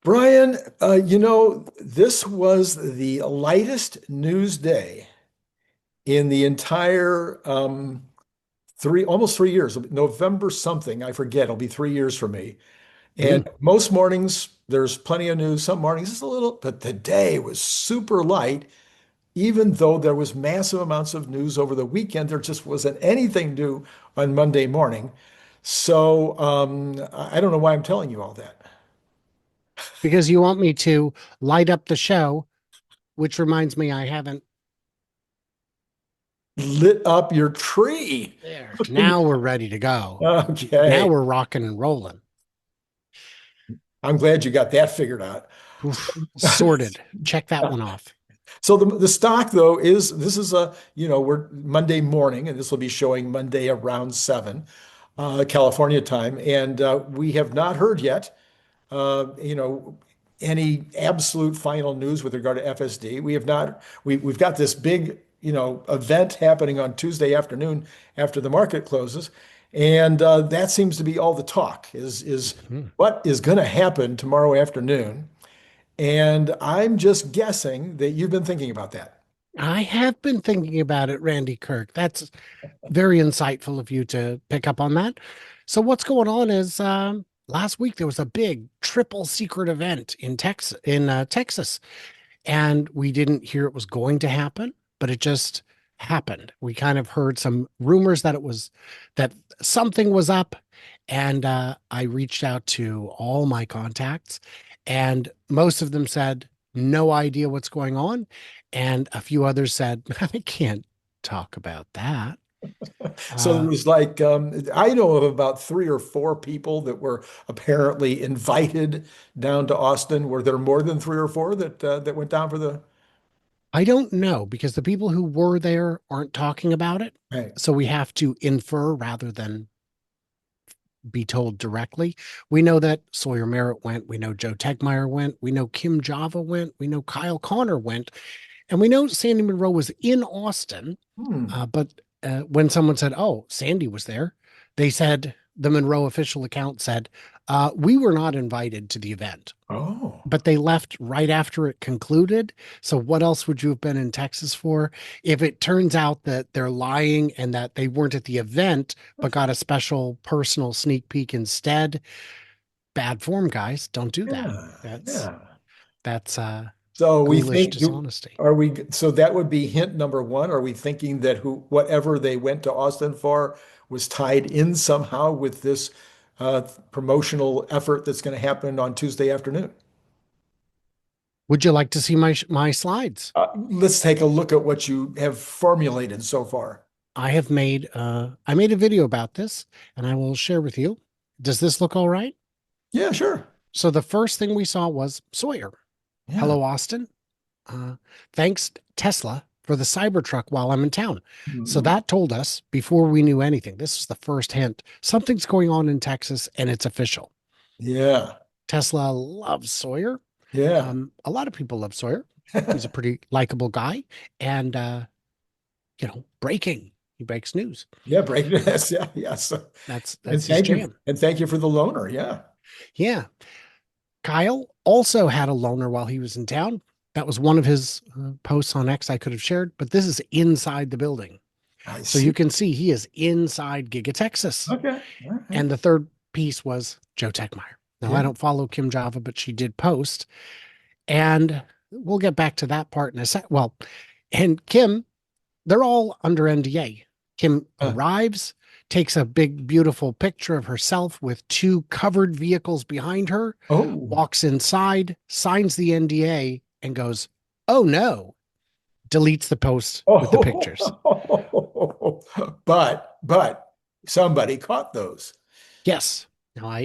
Brian, this was the lightest news day in the entire almost 3 years. November something, I forget. It'll be 3 years for me. And Mm. most mornings, there's plenty of news. Some mornings it's a little, but the day was super light. Even though there was massive amounts of news over the weekend, there just wasn't anything new on Monday morning. So I don't know why I'm telling you all that. Because you want me to light up the show, which reminds me I haven't. Lit up your tree. There. Now we're ready to go. Now Okay. we're rocking and rolling. I'm glad you got that figured out. Oof, sorted. Check that one off. So the stock though is this is we're Monday morning and this will be showing Monday around 7 California time and we have not heard yet any absolute final news with regard to FSD. We have not we've got this big event happening on Tuesday afternoon after the market closes. And that seems to be all the talk is Mhm. what is going to happen tomorrow afternoon. And I'm just guessing that you've been thinking about that. I have been thinking about it, Randy Kirk. That's very insightful of you to pick up on that. So what's going on is last week there was a big triple secret event in Texas, and we didn't hear it was going to happen, but it just happened. We kind of heard some rumors that something was up, and I reached out to all my contacts, and most of them said no idea what's going on, and a few others said I can't talk about that. So it Uh, was like I know of about 3 or 4 people that were apparently invited down to Austin. Were there more than 3 or 4 that went down for the? I don't know because the people who were there aren't talking about it. Right. So we have to infer rather than be told directly. We know that Sawyer Merritt went. We know Joe Tegmeyer went. We know 𝐤𝐸𝐴𝐽 went. We know Kyle Connor went. And we know Sandy Monroe was in Austin. Hmm. But when someone said, oh, Sandy was there, they said the Monroe official account said, we were not invited to the event, Oh. but they left right after it concluded. So what else would you have been in Texas for? If it turns out that they're lying and that they weren't at the event, but got a special personal sneak peek instead, bad form, guys. Don't do that. Yeah. That's Yeah. that's So we ghoulish think dishonesty. are we so that would be hint number one. Are we thinking that whatever they went to Austin for was tied in somehow with this promotional effort that's going to happen on Tuesday afternoon? Would you like to see my slides? Let's take a look at what you have formulated so far. I made a video about this and I will share with you. Does this look all right? Yeah, sure. So the first thing we saw was Sawyer. Yeah. Hello, Austin. Uh, thanks Tesla for the Cybertruck while I'm in town. So Mhm. that told us before we knew anything. This was the first hint. Something's going on in Texas and it's official. Yeah. Tesla loves Sawyer. Yeah. A lot of people love Sawyer. He's a pretty likable guy. And breaking. He breaks news. Yeah, break yes, yeah, yes. That's his jam. And thank you for the loaner. Yeah. Yeah. Kyle also had a loaner while he was in town. That was one of his posts on X I could have shared, but this is inside the building. I So see. you can see he is inside Giga Texas. Okay. All right. And the third piece was Joe Tegmeyer. Now, I Yeah. don't follow 𝐤𝐸𝐴𝐽, but she did post. And we'll get back to that part in a sec. Well, and Kim, they're all under NDA. Kim Uh, arrives, takes a big, beautiful picture of herself with two covered vehicles behind her, oh. walks inside, signs the NDA, and goes, oh no, deletes the post with the pictures. Oh. But somebody caught those. Yes. Now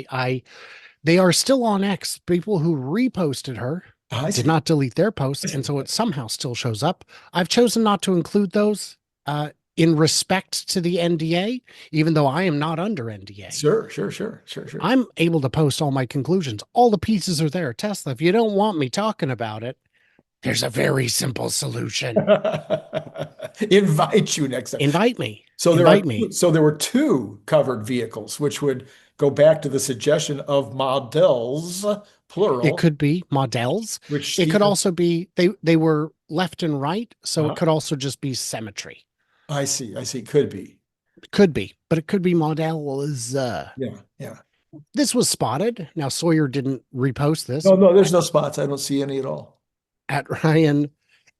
they are still on X. People who reposted her I did see. not delete their posts, and so it somehow still shows up. I've chosen not to include those in respect to the NDA, even though I am not under NDA. Sure, sure, sure, sure, sure. I'm able to post all my conclusions. All the pieces are there. Tesla, if you don't want me talking about it, there's a very simple solution. Invite you next time. Invite me. So Invite me. there were 2 covered vehicles, which would go back to the suggestion of models, It plural, could be models. which It could Stephen, also be they were left and right, so it uh, could also just be symmetry. I see, could be. Could be, but it could be models. Yeah, yeah. This was spotted. Now Sawyer didn't repost this. No, no, there's no spots. I don't see any at all. At Ryan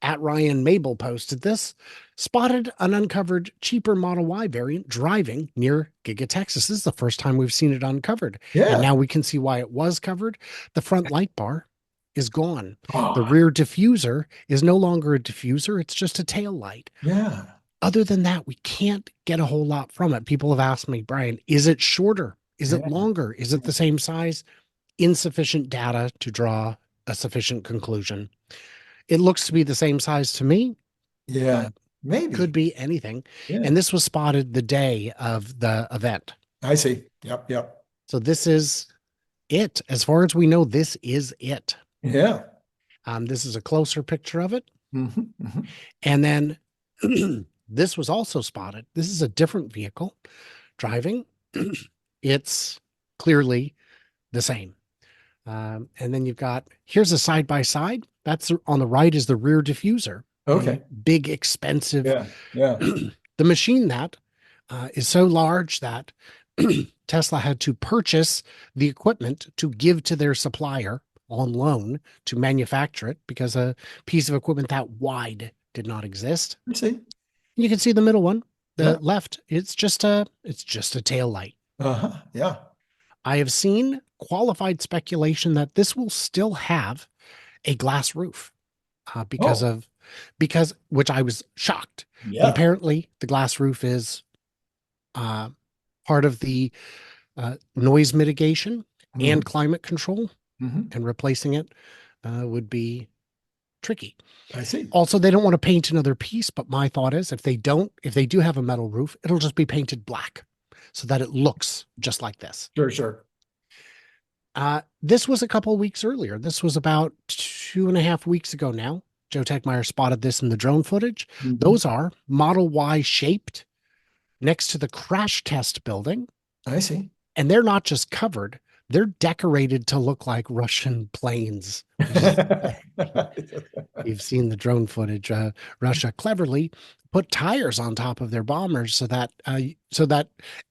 at Ryan Mabel posted this. Spotted an uncovered cheaper Model Y variant driving near Giga, Texas. This is the first time we've seen it uncovered. And Yeah. now we can see why it was covered. The front light bar is gone. The Oh, rear diffuser is no longer a diffuser, it's just a tail light. yeah. Other than that, we can't get a whole lot from it. People have asked me, Brian, is it shorter? Is it Yeah. longer? Is it the same size? Insufficient data to draw a sufficient conclusion. It looks to be the same size to me, Yeah. but Maybe. could be anything. Yeah. And this was spotted the day of the event. I see. Yep. Yep. So this is it. As far as we know, this is it. Yeah. This is a closer picture of it. Hmm. And then this was also spotted. This is a different vehicle driving. It's clearly the same. And then you've got, here's a side by side. That's on the right is the rear diffuser. Okay. Big, expensive. Yeah. Yeah. The machine that is so large that Tesla had to purchase the equipment to give to their supplier on loan to manufacture it because a piece of equipment that wide did not exist. Let's see. You can see the middle one, the Yeah. left. It's just a tail light. Uh-huh. Yeah. I have seen qualified speculation that this will still have a glass roof because Oh. which I was shocked. But Yeah. apparently the glass roof is part of the noise mitigation and climate control, Mhm. and replacing it would be tricky. I see. Also, they don't want to paint another piece, but my thought is if they do have a metal roof, it'll just be painted black so that it looks just like this. Sure, sure. This was a couple of weeks earlier. This was about 2.5 weeks ago now. Joe Techmeyer spotted this in the drone footage. Mhm. Those are Model Y shaped next to the crash test building. I see. And they're not just covered, they're decorated to look like Russian planes. You've seen the drone footage. Russia cleverly put tires on top of their bombers so that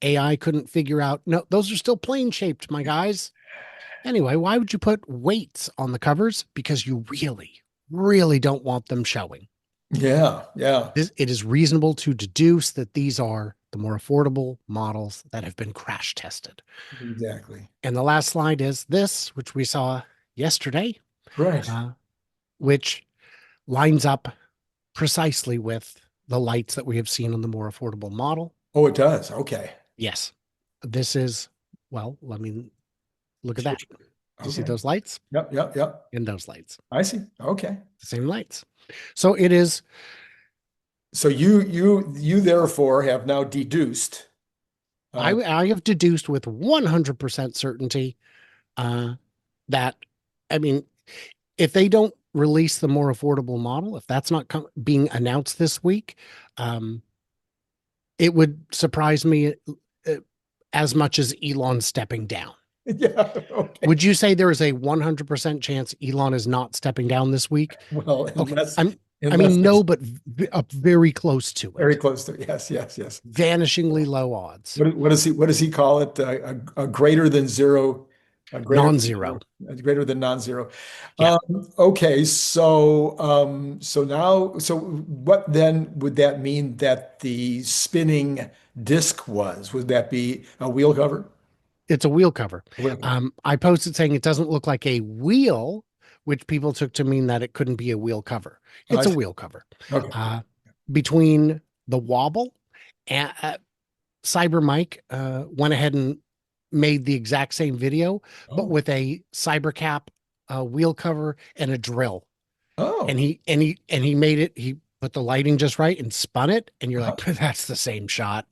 AI couldn't figure out, no, those are still plane shaped, my guys. Anyway, why would you put weights on the covers? Because you really, really don't want them showing. Yeah, yeah. It is reasonable to deduce that these are the more affordable models that have been crash tested. Exactly. And the last slide is this, which we saw yesterday, Right. which lines up precisely with the lights that we have seen on the more affordable model. Oh, it does. Okay. Yes. This is, well, let me look at that. Do you see Okay. those lights? Yep, yep, yep. And those lights. I see. Okay. The same lights. So it is. So you therefore have now deduced. I have deduced with 100% certainty that, I mean, if they don't release the more affordable model, if that's not being announced this week, it would surprise me as much as Elon stepping down. Yeah. Okay. Would you say there is a 100% chance Elon is not stepping down this week? Well, unless, I unless mean, no, there's but very close to it. very close to yes, yes, yes. Vanishingly low odds. What does he call it? A greater than zero, a greater Non-zero. greater than non-zero. Yeah. Okay, so now, so what then would that mean that the spinning disc was? Would that be a wheel cover? It's a wheel cover. A wheel cover. I posted saying it doesn't look like a wheel, which people took to mean that it couldn't be a wheel cover. It's I a see. wheel cover. Okay. Between the wobble and Cyber went ahead and made the exact same video, but Oh. with a Cybercap wheel cover and a drill. Oh. And he made it. He put the lighting just right and spun it, and you're Uh-huh. like, that's the same shot.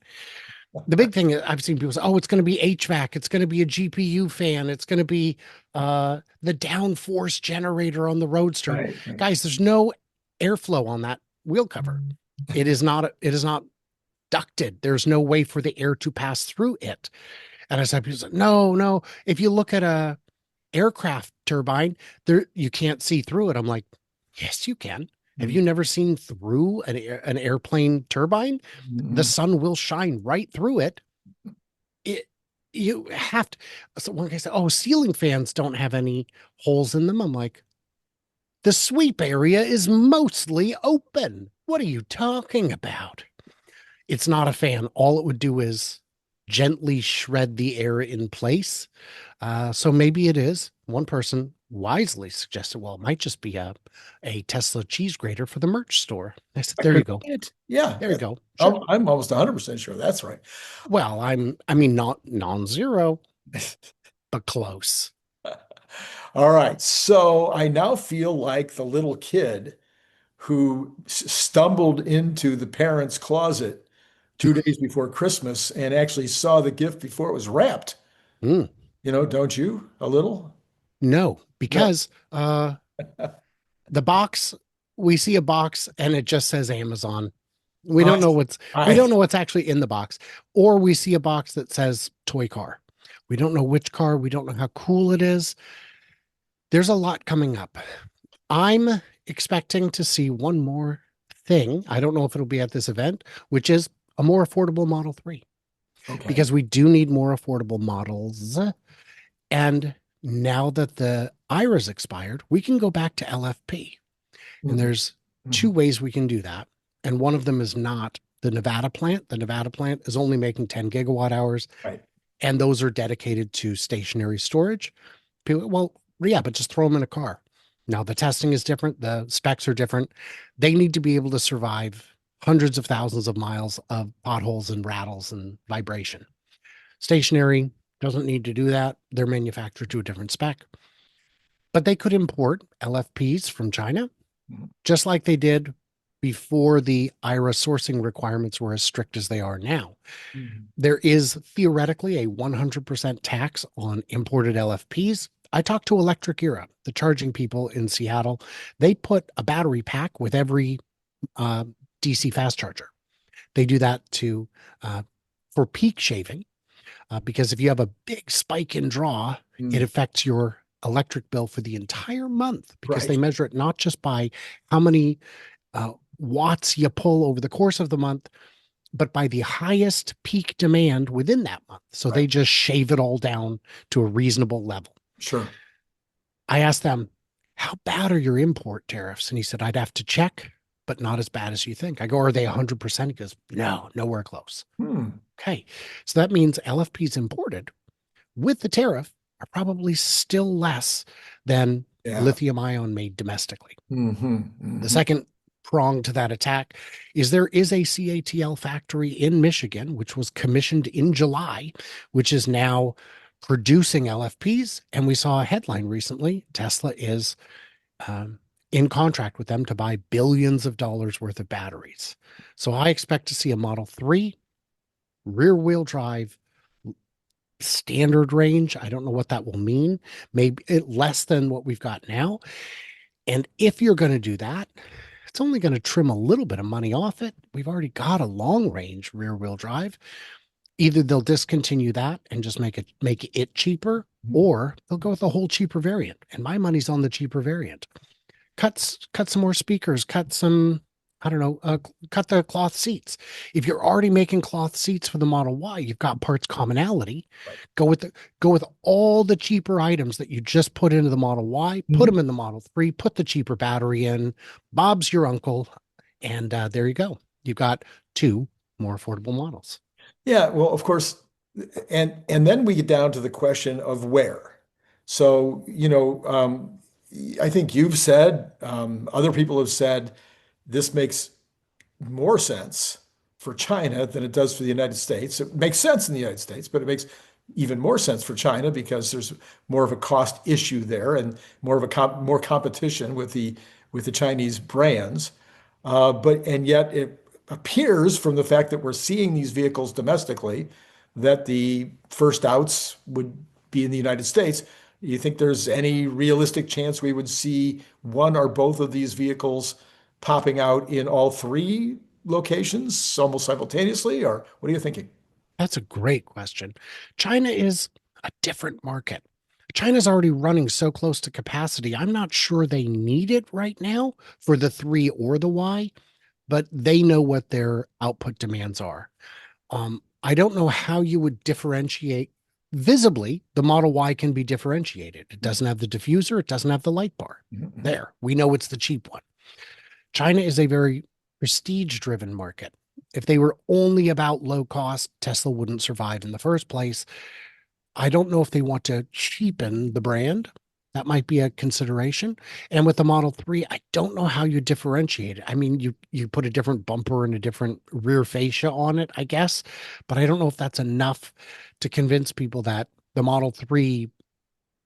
The big thing I've seen people say, oh, it's going to be HVAC, it's going to be a GPU fan, it's going to be the downforce generator on the Roadster. Right, right. Guys, there's no airflow on that wheel cover. It is not ducted. There's no way for the air to pass through it. And I said, people said, no, no. If you look at a aircraft turbine, there you can't see through it. I'm like, yes, you can. Have Mm, you never seen through an airplane turbine? The mm, sun will shine right through it. It you have to. So one guy said, "Oh, ceiling fans don't have any holes in them." I'm like, the sweep area is mostly open. What are you talking about? It's not a fan. All it would do is gently shred the air in place. So maybe it is. One person wisely suggested, well, it might just be a Tesla cheese grater for the merch store. I said, I there you couldn't go. say it. Yeah, There you go. Sure. I'm almost 100% sure that's right. Well, I mean, not non-zero, but close. All right. So I now feel like the little kid who stumbled into the parents' closet 2 days before Christmas and actually saw the gift before it was wrapped. Mm, Don't you? A little? no, No. because the box, we see a box and it just says Amazon. We I, don't know what's we I, don't know what's actually in the box. Or we see a box that says toy car. We don't know which car, we don't know how cool it is. There's a lot coming up. I'm expecting to see one more thing. I don't know if it'll be at this event, which is a more affordable Model 3, okay. because we do need more affordable models. And now that the IRA's expired, we can go back to LFP. And Mhm, there's two mhm. ways we can do that. And one of them is not the Nevada plant. The Nevada plant is only making 10 gigawatt hours, Right. and those are dedicated to stationary storage. People, well, yeah, but just throw them in a car. Now, the testing is different, the specs are different. They need to be able to survive hundreds of thousands of miles of potholes and rattles and vibration. Stationary doesn't need to do that. They're manufactured to a different spec, but they could import LFPs from China, Mhm, just like they did before the IRA sourcing requirements were as strict as they are now. mhm, There is theoretically a 100% tax on imported LFPs. I talked to Electric Era, the charging people in Seattle. They put a battery pack with every uh, DC fast charger. They do that to for peak shaving, because if you have a big spike in draw, it mhm. affects your electric bill for the entire month, because they Right. measure it not just by how many watts you pull over the course of the month, but by the highest peak demand within that month. So Right. they just shave it all down to a reasonable level. Sure. I asked them, how bad are your import tariffs? And he said, I'd have to check, but not as bad as you think. I go, are they 100%? He goes, no, nowhere close. Hmm. Okay. So that means LFPs imported with the tariff are probably still less than Yeah. lithium ion made domestically. Hmm. The Hmm. second prong to that attack is there is a CATL factory in Michigan, which was commissioned in July, which is now producing LFPs. And we saw a headline recently Tesla is um, in contract with them to buy billions of dollars worth of batteries. So I expect to see a Model 3 rear wheel drive standard range. I don't know what that will mean, maybe less than what we've got now. And if you're going to do that, it's only going to trim a little bit of money off it. We've already got a long range rear wheel drive. Either they'll discontinue that and just make it cheaper, or they'll go with a whole cheaper variant. And my money's on the cheaper variant. Cut some more speakers, cut some, I don't know, cut the cloth seats. If you're already making cloth seats for the Model Y, you've got parts commonality. Right. Go with all the cheaper items that you just put into the Model Y, put Mhm. them in the Model 3, put the cheaper battery in. Bob's your uncle, and there you go. You've got two more affordable models. Yeah. Well, of course, and then we get down to the question of where. So, I think you've said, other people have said, this makes more sense for China than it does for the United States. It makes sense in the United States, but it makes even more sense for China because there's more of a cost issue there and more of more competition with the Chinese brands. But and yet it appears from the fact that we're seeing these vehicles domestically that the first outs would be in the United States. You think there's any realistic chance we would see one or both of these vehicles popping out in all three locations almost simultaneously, or what are you thinking? That's a great question. China is a different market. China's already running so close to capacity. I'm not sure they need it right now for the 3 or the Y, but they know what their output demands are. I don't know how you would differentiate visibly. The Model Y can be differentiated. It doesn't have the diffuser, it doesn't have the light bar. Mhm. There, we know it's the cheap one. China is a very prestige driven market. If they were only about low cost, Tesla wouldn't survive in the first place. I don't know if they want to cheapen the brand. That might be a consideration. And with the Model 3, I don't know how you differentiate it. I mean, you put a different bumper and a different rear fascia on it, I guess, but I don't know if that's enough to convince people that the Model 3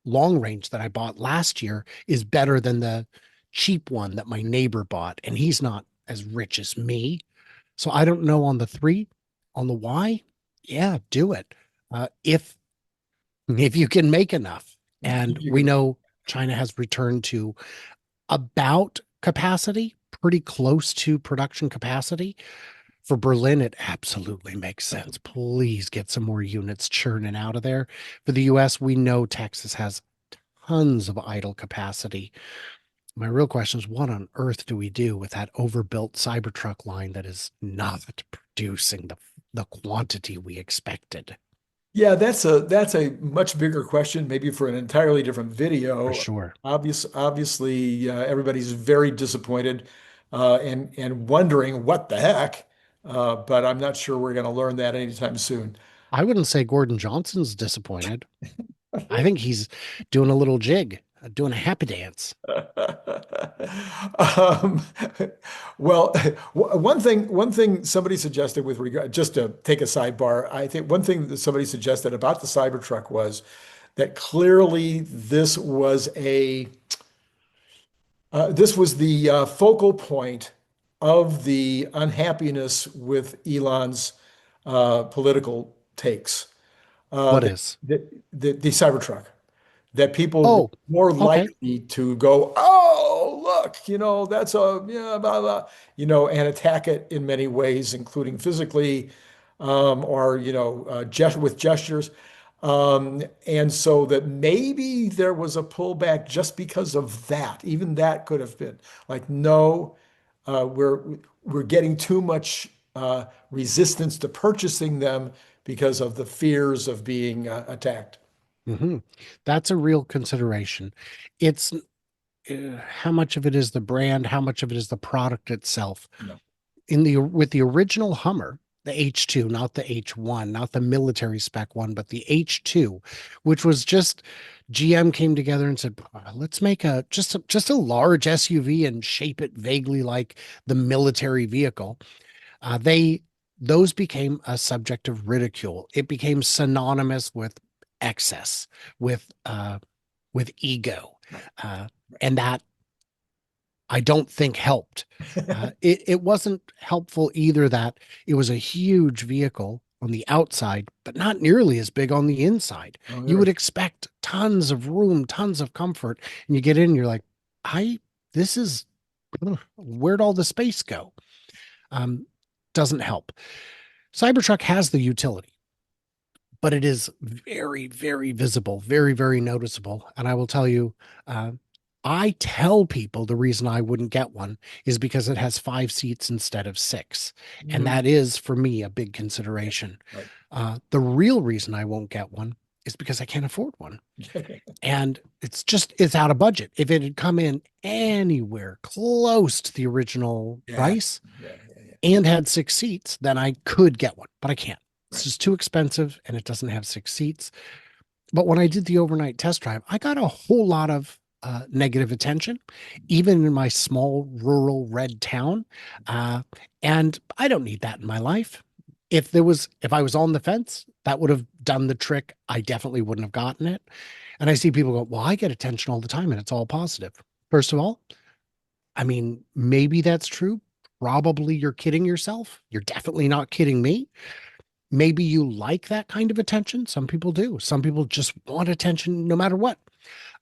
long range that I bought last year is better than the cheap one that my neighbor bought, and he's not as rich as me. So I don't know on the 3. On the Y, yeah, do it. If you can make enough. And You we can- know China has returned to about capacity, pretty close to production capacity. For Berlin, it absolutely makes sense. Please get some more units churning out of there. For the US, we know Texas has tons of idle capacity. My real question is, what on earth do we do with that overbuilt Cybertruck line that is not producing the quantity we expected? Yeah, that's a much bigger question, maybe for an entirely different For video. sure. Obviously, everybody's very disappointed and wondering what the heck. But I'm not sure we're going to learn that anytime soon. I wouldn't say Gordon Johnson's disappointed. I think he's doing a little jig, doing a happy dance. Um, well, one thing somebody suggested with regard, just to take a sidebar, I think one thing that somebody suggested about the Cybertruck was that clearly this was the focal point of the unhappiness with Elon's political takes. What The, is? the Cybertruck, that people were Oh, more okay. likely to go, oh, look, that's a, yeah, blah, blah, and attack it in many ways, including physically, or, with gestures. And so that maybe there was a pullback just because of that. Even that could have been like, no, we're getting too much resistance to purchasing them because of the fears of being attacked. Hmm. That's a real consideration. It's how much of it is the brand, how much of it is the product itself. No. In the with the original Hummer, the H2, not the H1, not the military spec one, but the H2, which was just GM came together and said, let's make just a large SUV and shape it vaguely like the military vehicle. They those became a subject of ridicule. It became synonymous with excess, with ego, Right. uh, and that I don't think helped. It wasn't helpful either that it was a huge vehicle on the outside, but not nearly as big on the inside. Oh, You there. would expect tons of room, tons of comfort, and you get in, you're like, I this is where'd all the space go? Um, doesn't help. Cybertruck has the utility, but it is very, very visible, very, very noticeable. And I will tell you, uh, I tell people the reason I wouldn't get one is because it has 5 seats instead of 6. And Mm, that is, for me, a big consideration. right. The real reason I won't get one is because I can't afford one. And it's out of budget. If it had come in anywhere close to the original Yeah. price, Yeah. Yeah. Yeah. and had 6 seats, then I could get one, but I can't. It's Right. just too expensive and it doesn't have 6 seats. But when I did the overnight test drive, I got a whole lot of negative attention, even in my small rural red town. Uh, and I don't need that in my life. If I was on the fence, that would have done the trick. I definitely wouldn't have gotten it. And I see people go, well, I get attention all the time and it's all positive. First of all, I mean, maybe that's true. Probably you're kidding yourself. You're definitely not kidding me. Maybe you like that kind of attention. Some people do. Some people just want attention no matter what.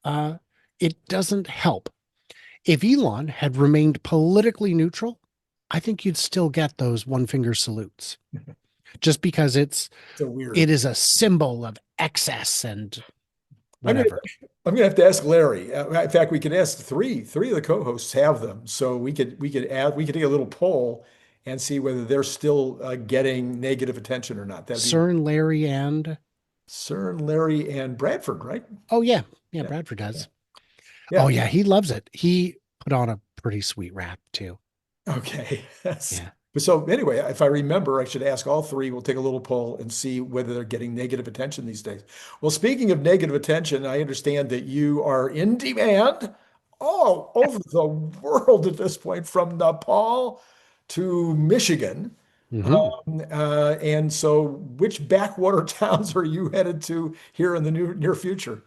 Uh, it doesn't help. If Elon had remained politically neutral, I think you'd still get those one finger salutes. just because So weird. it is a symbol of excess and I'm gonna whatever. I'm gonna have to ask Larry. In fact, we could ask three of the co-hosts have them, so we could take a little poll and see whether they're still getting negative attention or not. That'd be CERN, Larry, and CERN, Larry, and Bradford, right? oh yeah, yeah, Yeah, Bradford yeah, does. Oh yeah. yeah, he loves it. He put on a pretty sweet rap too. Okay. Yeah. But so anyway, if I remember, I should ask all three. We'll take a little poll and see whether they're getting negative attention these days. Well, speaking of negative attention, I understand that you are in demand all over the world at this point, from Nepal to Michigan. Hmm. And so, which backwater towns are you headed to here in the near future?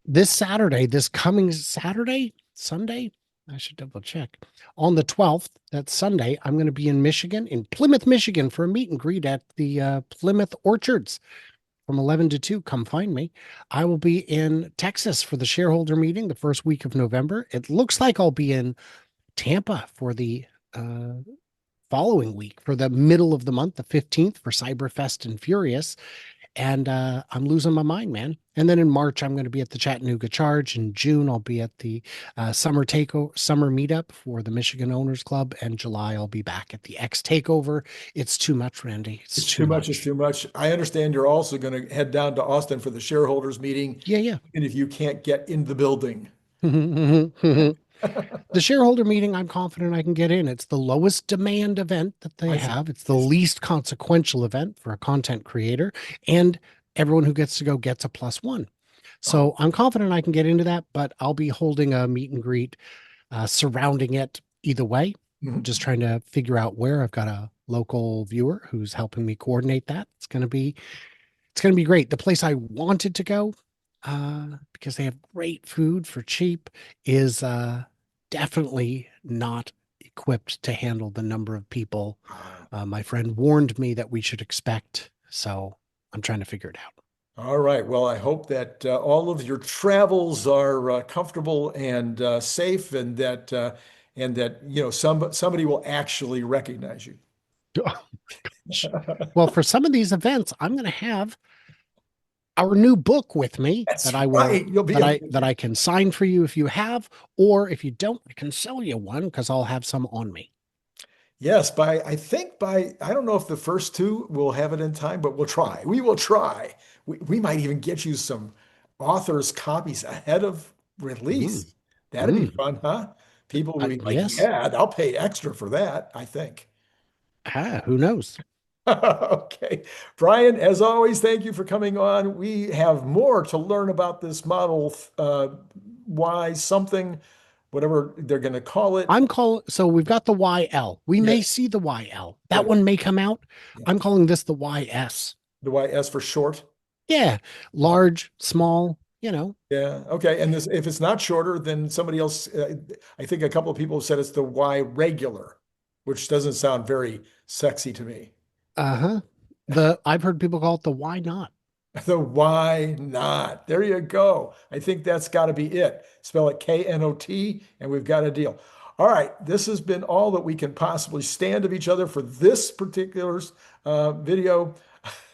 This Saturday, this coming Saturday, Sunday, I should double check. On the 12th, that's Sunday, I'm going to be in Michigan, in Plymouth, Michigan, for a meet and greet at the Plymouth Orchards from 11 to 2. Come find me. I will be in Texas for the shareholder meeting the first week of November. It looks like I'll be in Tampa for the uh, following week, for the middle of the month, the 15th, for Cyberfest and Furious. And I'm losing my mind, man. And then in March, I'm going to be at the Chattanooga Charge. In June, I'll be at the summer meetup for the Michigan Owners Club. And July, I'll be back at the X Takeover. It's too much, Randy. It's It's too too much. It's much. too much. I understand you're also going to head down to Austin for the shareholders meeting, Yeah, yeah. and if you can't get in the building. The shareholder meeting, I'm confident I can get in. It's the lowest demand event that they I see. have. It's the I see. least consequential event for a content creator, and everyone who gets to go gets a +1. Oh, So I'm confident I can get into that, but I'll be holding a meet and greet surrounding it either way. I'm mhm. just trying to figure out where. I've got a local viewer who's helping me coordinate that. It's going to be great. The place I wanted to go, because they have great food for cheap, is definitely not equipped to handle the number of people Ah, my friend warned me that we should expect. So I'm trying to figure it out. all right. Well, I hope that all of your travels are comfortable and safe, and that somebody will actually recognize you. Well, for some of these events, I'm going to have our new book with me That's that I will right. You'll be that able I to. that I can sign for you if you have, or if you don't, I can sell you one because I'll have some on me. Yes, I don't know if the first two will have it in time, but we'll try. We will try. We might even get you some authors' copies ahead of Mm, release. That'd be mm. fun, huh? People will be like, Yes. yeah, I'll pay extra for that, I think. Who knows? Okay. Brian, as always, thank you for coming on. We have more to learn about this model, Y something, whatever they're going to call it. So we've got the YL. We may Yes. see the YL. Yeah. That one may come out. Yeah. I'm calling this the YS. The YS for short. Yeah. Large, small. Yeah. Okay. And if it's not shorter, then somebody else, I think a couple of people have said it's the Y regular, which doesn't sound very sexy to me. Uh-huh. I've heard people call it the why not. The why not? There you go. I think that's got to be it. Spell it KNOT, and we've got a deal. All right. This has been all that we can possibly stand of each other for this particular video.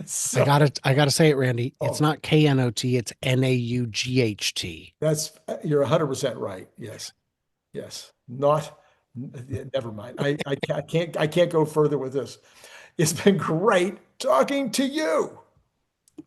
So, I gotta say it, Randy. It's oh, not KNOT, it's NAUGHT. you're 100% right. Yes. Yes. Not, never mind. I can't go further with this. It's been great talking to you.